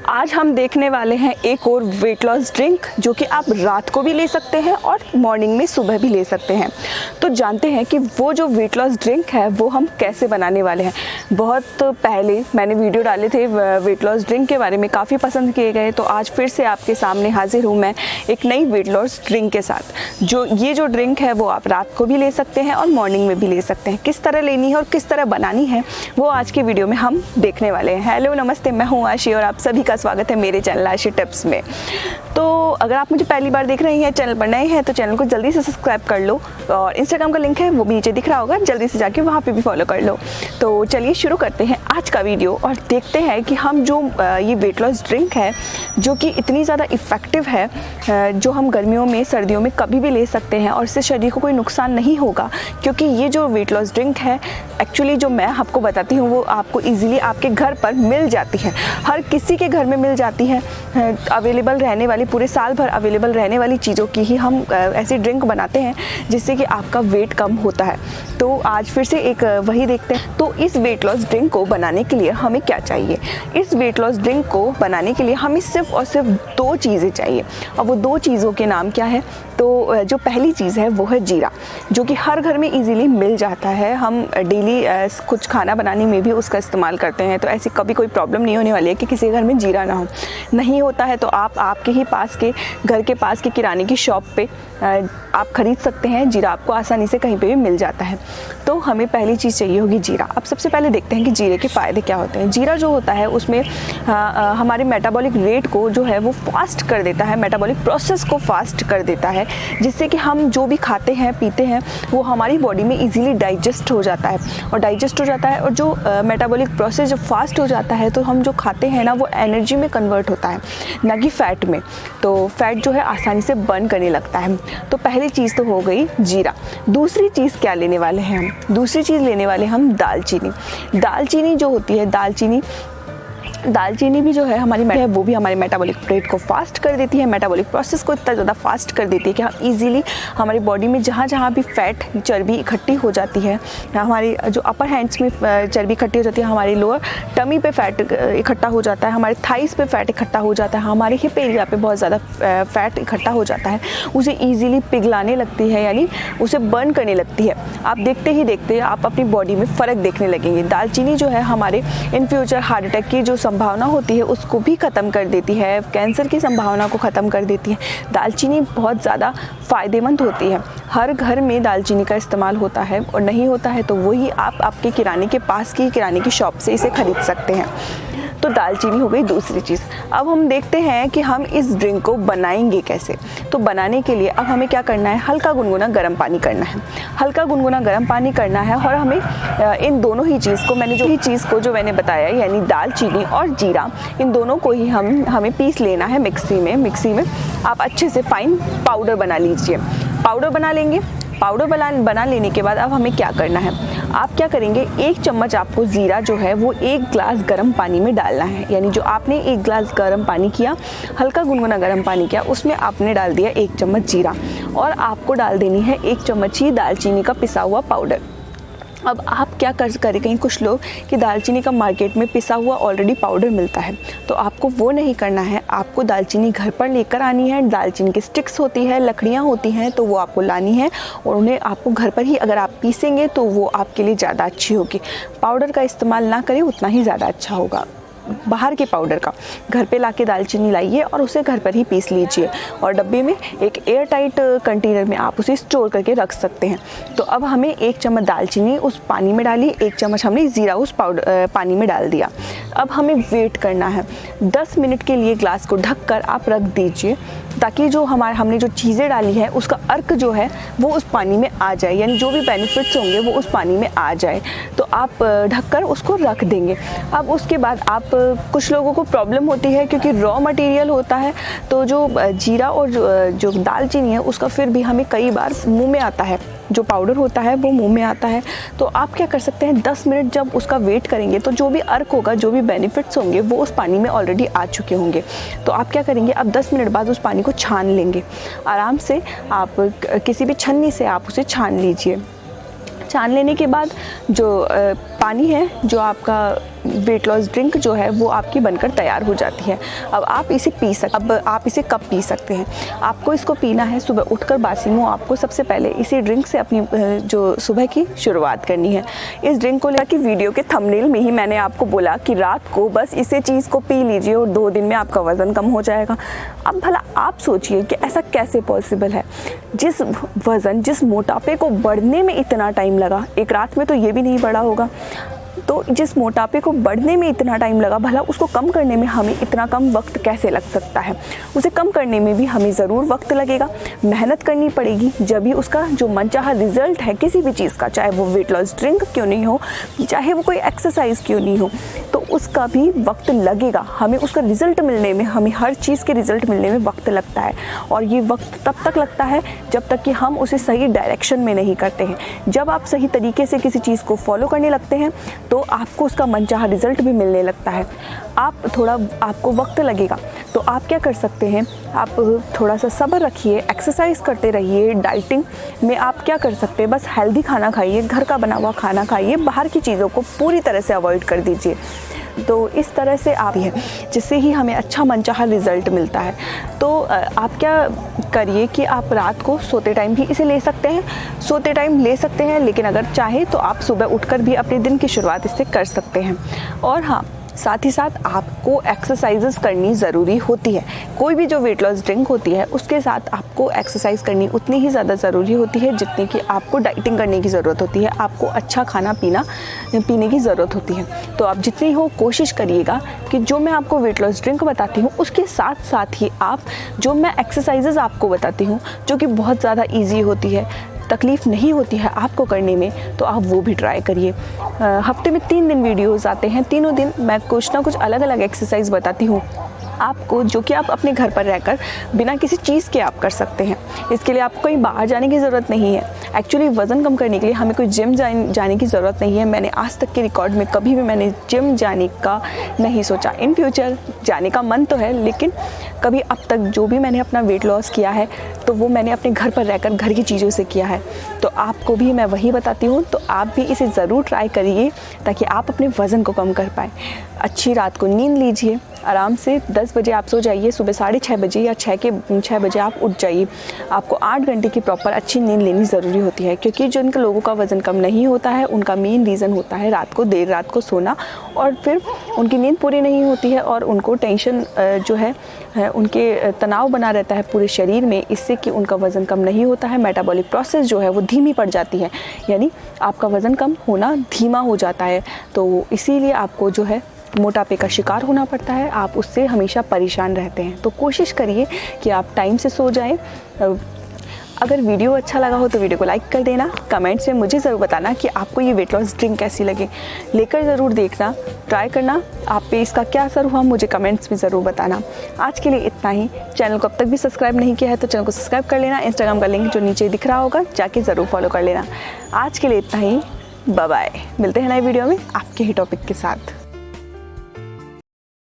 आज हम देखने वाले हैं एक और वेट लॉस ड्रिंक जो कि आप रात को भी ले सकते हैं और मॉर्निंग में सुबह भी ले सकते हैं। तो जानते हैं कि वो जो वेट लॉस ड्रिंक है वो हम कैसे बनाने वाले हैं। बहुत पहले मैंने वीडियो डाले थे वेट लॉस ड्रिंक के बारे में, काफ़ी पसंद किए गए। तो आज फिर से आपके सामने हाजिर हूँ मैं एक नई वेट लॉस ड्रिंक के साथ। ये जो ड्रिंक है वो आप रात को भी ले सकते हैं और मॉर्निंग में भी ले सकते हैं। किस तरह लेनी है और किस तरह बनानी है वो आज के वीडियो में हम देखने वाले हैं। हेलो नमस्ते, मैं हूँ आशी और आप सभी का स्वागत है मेरे चैनल आशी टिप्स में। तो अगर आप मुझे पहली बार देख रहे हैं, चैनल पर नए हैं तो चैनल को जल्दी से सब्सक्राइब कर लो और इंस्टाग्राम का लिंक है वो भी नीचे दिख रहा होगा, जल्दी से जाके वहाँ पे भी फॉलो कर लो। तो चलिए शुरू करते हैं आज का वीडियो और देखते हैं कि हम जो ये वेट लॉस ड्रिंक है जो कि इतनी ज़्यादा इफ़ेक्टिव है, जो हम गर्मियों में सर्दियों में कभी भी ले सकते हैं और इससे शरीर को कोई नुकसान नहीं होगा। क्योंकि ये जो वेट लॉस ड्रिंक है एक्चुअली जो मैं आपको बताती हूँ वो आपको ईजिली आपके घर पर मिल जाती है, हर किसी के घर में मिल जाती है। अवेलेबल रहने वाली, पूरे साल भर अवेलेबल रहने वाली चीज़ों की ही हम ऐसी ड्रिंक बनाते हैं जिससे कि आपका वेट कम होता है। तो आज फिर से एक वही देखते हैं। तो इस वेट लॉस ड्रिंक को बनाने के लिए हमें क्या चाहिए? इस वेट लॉस ड्रिंक को बनाने के लिए हमें सिर्फ और सिर्फ दो चीज़ें चाहिए और वो दो चीज़ों के नाम क्या है? तो जो पहली चीज़ है वो है जीरा, जो कि हर घर में इजीली मिल जाता है। हम डेली कुछ खाना बनाने में भी उसका इस्तेमाल करते हैं, तो ऐसी कभी कोई प्रॉब्लम नहीं होने वाली है कि किसी घर में जीरा ना हो। नहीं होता है तो आप आपके ही पास के घर के पास के किराने की शॉप पे आप ख़रीद सकते हैं। जीरा आपको आसानी से कहीं पे भी मिल जाता है। तो हमें पहली चीज़ चाहिए होगी जीरा। अब सबसे पहले देखते हैं कि जीरे के फ़ायदे क्या होते हैं। जीरा जो होता है उसमें हमारे मेटाबॉलिक रेट को जो है वो फास्ट कर देता है, मेटाबॉलिक प्रोसेस को फास्ट कर देता है, जिससे कि हम जो भी खाते हैं पीते हैं वो हमारी बॉडी में इजीली डाइजेस्ट हो जाता है और जो मेटाबॉलिक प्रोसेस जब फास्ट हो जाता है तो हम जो खाते हैं ना वो एनर्जी में कन्वर्ट होता है, ना कि फ़ैट में। तो फैट जो है आसानी से बर्न करने लगता है। तो पहली चीज़ तो हो गई जीरा। दूसरी चीज़ क्या लेने वाले हैं हम? दूसरी चीज़ लेने वाले हम दालचीनी। दालचीनी जो होती है, दालचीनी भी जो है हमारी वो भी हमारे मेटाबॉलिक रेट को फास्ट कर देती है, मेटाबॉलिक प्रोसेस को इतना ज़्यादा फास्ट कर देती है कि हम इजीली हमारी बॉडी में जहाँ भी फैट चर्बी इकट्ठी हो जाती है, हमारी जो अपर हैंड्स में चर्बी इकट्ठी हो जाती है, हमारी लोअर टमी पे फैट इकट्ठा हो जाता है, हमारे थाइस पे फैट इकट्ठा हो जाता है, हमारे हिप एरिया पे बहुत ज़्यादा फैट इकट्ठा हो जाता है, उसे ईजिली पिघलाने लगती है, यानी उसे बर्न करने लगती है। आप देखते ही देखते आप अपनी बॉडी में फ़र्क देखने लगेंगे। दालचीनी जो है हमारे इन फ्यूचर हार्ट अटैक की जो संभावना होती है उसको भी ख़त्म कर देती है, कैंसर की संभावना को ख़त्म कर देती है। दालचीनी बहुत ज़्यादा फ़ायदेमंद होती है। हर घर में दालचीनी का इस्तेमाल होता है और नहीं होता है तो वही आप आपके किराने के पास की किराने की शॉप से इसे ख़रीद सकते हैं। तो दालचीनी हो गई दूसरी चीज़। अब हम देखते हैं कि हम इस ड्रिंक को बनाएंगे कैसे। तो बनाने के लिए अब हमें क्या करना है? हल्का गुनगुना गर्म पानी करना है। हल्का गुनगुना गर्म पानी करना है और हमें इन दोनों ही चीज़ को जो मैंने बताया, यानी दालचीनी और जीरा, इन दोनों को ही हमें पीस लेना है मिक्सी में आप अच्छे से फाइन पाउडर बना लीजिए। पाउडर बना लेंगे। पाउडर बना लेने के बाद अब हमें क्या करना है? आप क्या करेंगे? 1 चम्मच आपको ज़ीरा जो है वो 1 ग्लास गर्म पानी में डालना है। यानी जो आपने 1 ग्लास गर्म पानी किया, हल्का गुनगुना गर्म पानी किया, उसमें आपने डाल दिया 1 चम्मच जीरा और आपको डाल देनी है 1 चम्मच ही दालचीनी का पिसा हुआ पाउडर। अब आप क्या करेंगे, कुछ लोग कि दालचीनी का मार्केट में पिसा हुआ ऑलरेडी पाउडर मिलता है, तो आपको वो नहीं करना है। आपको दालचीनी घर पर लेकर आनी है। दालचीनी की स्टिक्स होती है, लकड़ियाँ होती हैं, तो वो आपको लानी है और उन्हें आपको घर पर ही अगर आप पीसेंगे तो वो आपके लिए ज़्यादा अच्छी होगी। पाउडर का इस्तेमाल ना करें, उतना ही ज़्यादा अच्छा होगा। बाहर के पाउडर का घर पे लाके दालचीनी लाइए और उसे घर पर ही पीस लीजिए और डब्बे में एक एयर टाइट कंटेनर में आप उसे स्टोर करके रख सकते हैं। तो अब हमें 1 चम्मच दालचीनी उस पानी में डाली, 1 चम्मच हमने ज़ीरा उस पानी में डाल दिया। अब हमें वेट करना है 10 मिनट के लिए। ग्लास को ढक कर आप रख दीजिए ताकि जो हमने जो चीज़ें डाली है उसका अर्क जो है वो उस पानी में आ जाए, यानी जो भी बेनिफिट्स होंगे वो उस पानी में आ जाए। तो आप ढककर उसको रख देंगे। अब उसके बाद आप कुछ लोगों को प्रॉब्लम होती है क्योंकि रॉ मटेरियल होता है, तो जो जीरा और जो दालचीनी है उसका फिर भी हमें कई बार मुंह में आता है, जो पाउडर होता है वो मुंह में आता है। तो आप क्या कर सकते हैं, 10 मिनट जब उसका वेट करेंगे तो जो भी अर्क होगा, जो भी बेनिफिट्स होंगे वो उस पानी में ऑलरेडी आ चुके होंगे। तो आप क्या करेंगे, अब 10 मिनट बाद उस पानी को छान लेंगे। आराम से आप किसी भी छन्नी से आप उसे छान लीजिए। छान लेने के बाद जो पानी है, जो आपका वेट लॉस ड्रिंक जो है वो आपकी बनकर तैयार हो जाती है। अब आप इसे कब पी सकते हैं। आपको इसको पीना है सुबह उठकर बासी मुँह। आपको सबसे पहले इसी ड्रिंक से अपनी जो सुबह की शुरुआत करनी है। इस ड्रिंक को लेकर कि वीडियो के थंबनेल में ही मैंने आपको बोला कि रात को बस इसे चीज़ को पी लीजिए और 2 दिन में आपका वज़न कम हो जाएगा। अब भला आप सोचिए कि ऐसा कैसे पॉसिबल है। जिस मोटापे को बढ़ने में इतना टाइम लगा, एक रात में तो ये भी नहीं बढ़ा होगा, तो जिस मोटापे को बढ़ने में इतना टाइम लगा, भला उसको कम करने में हमें इतना कम वक्त कैसे लग सकता है। उसे कम करने में भी हमें ज़रूर वक्त लगेगा, मेहनत करनी पड़ेगी। जब भी उसका जो मनचाहा रिज़ल्ट है किसी भी चीज़ का, चाहे वो वेट लॉस ड्रिंक क्यों नहीं हो, चाहे वो कोई एक्सरसाइज क्यों नहीं हो, तो उसका भी वक्त लगेगा। हमें उसका रिज़ल्ट मिलने में, हमें हर चीज़ के रिज़ल्ट मिलने में वक्त लगता है। और ये वक्त तब तक लगता है जब तक कि हम उसे सही डायरेक्शन में नहीं करते हैं। जब आप सही तरीके से किसी चीज़ को फॉलो करने लगते हैं तो आपको उसका मनचाहा रिज़ल्ट भी मिलने लगता है। आपको वक्त लगेगा, तो आप क्या कर सकते हैं, आप थोड़ा सा सब्र रखिए, एक्सरसाइज करते रहिए। डाइटिंग में आप क्या कर सकते हैं, बस हेल्दी खाना खाइए, घर का बना हुआ खाना खाइए, बाहर की चीज़ों को पूरी तरह से अवॉइड कर दीजिए। तो इस तरह से आप है जिससे ही हमें अच्छा मनचाहा रिज़ल्ट मिलता है। तो आप क्या करिए कि आप रात को सोते टाइम भी इसे ले सकते हैं, सोते टाइम ले सकते हैं, लेकिन अगर चाहे तो आप सुबह उठकर भी अपने दिन की शुरुआत इससे कर सकते हैं। और हाँ, साथ ही साथ आपको एक्सरसाइजेस करनी ज़रूरी होती है। कोई भी जो वेट लॉस ड्रिंक होती है उसके साथ आपको एक्सरसाइज करनी उतनी ही ज़्यादा ज़रूरी होती है जितनी कि आपको डाइटिंग करने की ज़रूरत होती है, आपको अच्छा खाना पीने की ज़रूरत होती है। तो आप जितनी हो कोशिश करिएगा कि जो मैं आपको वेट लॉस ड्रिंक बताती हूँ उसके साथ साथ ही आप जो मैं एक्सरसाइजेज़ आपको बताती हूँ, जो कि बहुत ज़्यादा ईजी होती है, तकलीफ़ नहीं होती है आपको करने में, तो आप वो भी ट्राई करिए। हफ्ते में 3 दिन वीडियोज़ आते हैं, तीनों दिन मैं कुछ ना कुछ अलग अलग एक्सरसाइज बताती हूँ आपको, जो कि आप अपने घर पर रहकर बिना किसी चीज़ के आप कर सकते हैं। इसके लिए आपको कहीं बाहर जाने की ज़रूरत नहीं है। एक्चुअली वज़न कम करने के लिए हमें कोई जिम जाने की ज़रूरत नहीं है। मैंने आज तक के रिकॉर्ड में कभी भी मैंने जिम जाने का नहीं सोचा। इन फ्यूचर जाने का मन तो है, लेकिन कभी अब तक जो भी मैंने अपना वेट लॉस किया है तो वो मैंने अपने घर पर रहकर घर की चीज़ों से किया है। तो आपको भी मैं वही बताती हूँ, तो आप भी इसे ज़रूर ट्राई करिए ताकि आप अपने वज़न को कम कर पाएँ। अच्छी रात को नींद लीजिए, आराम से 10 बजे आप सो जाइए, सुबह 6:30 बजे या 6 बजे आप उठ जाइए। आपको 8 घंटे की प्रॉपर अच्छी नींद लेनी ज़रूरी होती है, क्योंकि जिन लोगों का वज़न कम नहीं होता है उनका मेन रीज़न होता है देर रात को सोना, और फिर उनकी नींद पूरी नहीं होती है और उनको टेंशन जो है उनके तनाव बना रहता है पूरे शरीर में, इससे कि उनका वज़न कम नहीं होता है। मेटाबॉलिक प्रोसेस जो है वो धीमी पड़ जाती है, यानी आपका वज़न कम होना धीमा हो जाता है। तो इसीलिए आपको जो है मोटापे का शिकार होना पड़ता है, आप उससे हमेशा परेशान रहते हैं। तो कोशिश करिए कि आप टाइम से सो जाएं। अगर वीडियो अच्छा लगा हो तो वीडियो को लाइक कर देना। कमेंट्स में मुझे ज़रूर बताना कि आपको ये वेट लॉस ड्रिंक कैसी लगे, लेकर ज़रूर देखना, ट्राई करना। आप पे इसका क्या असर हुआ मुझे कमेंट्स में ज़रूर बताना। आज के लिए इतना ही। चैनल को अब तक भी सब्सक्राइब नहीं किया है तो चैनल को सब्सक्राइब कर लेना। इंस्टाग्राम का लिंक जो नीचे दिख रहा होगा जाके ज़रूर फॉलो कर लेना। आज के लिए इतना ही, बाय बाय। मिलते हैं नए वीडियो में आपके ही टॉपिक के साथ।